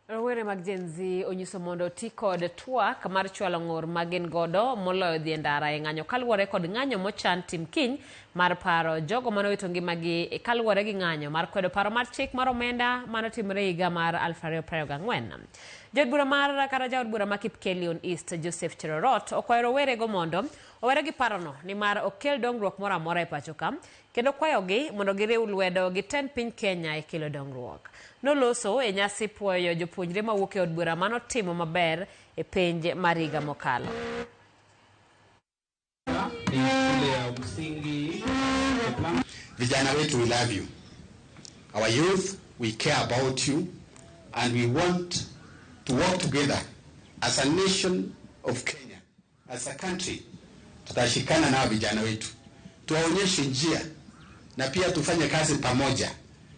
Owere mag Gen Z onyiso mondo ti kod twak mar chwalo ng'ur magin godo moloyo dhi ndara e ng'anyo kaluwore kod ng'anyo mochan tim kiny mar paro jogo manowito ngimagi kaluwore gi ng'anyo mar kwedo paro mar chik mar omenda manotimre higa mar 2024. Jaod bura mar kata jaod bura ma Kipkelion East Joseph Cherorot okwayo rowere go mondo owere gi parono ni mar okel dongruok moro amora e pacho ka kendo kwayogi mondo giriw lwedo gi tend piny Kenya e kelo dongruok. Noloso e nyasi puoyo jopuonjre mawuok e od bura manotimo maber e penj mar higa mokalo. Vijana wetu, we love you. Our youth, we care about you, and we want to work together as a nation of Kenya, as a country. Tutashikana na vijana wetu, tuwaonyeshe njia na pia tufanye kazi pamoja.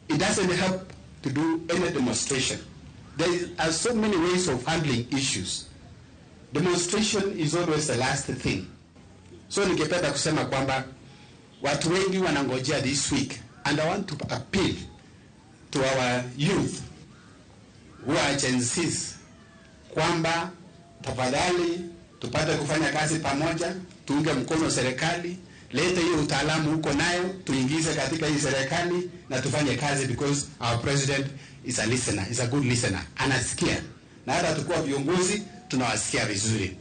It doesn't help to do any demonstration. There are so many ways of handling issues. Demonstration is always the last thing. So ningependa kusema kwamba watu wengi wanangojea this week, and I want to appeal to our youth who are Gen Zs kwamba tafadhali tupate kufanya kazi pamoja, tuunge mkono serikali, leta hiyo utaalamu huko nayo tuingize katika hii serikali na tufanye kazi, because our president is a listener, is a good listener. Anasikia. Na hata tukua viongozi tunawasikia vizuri.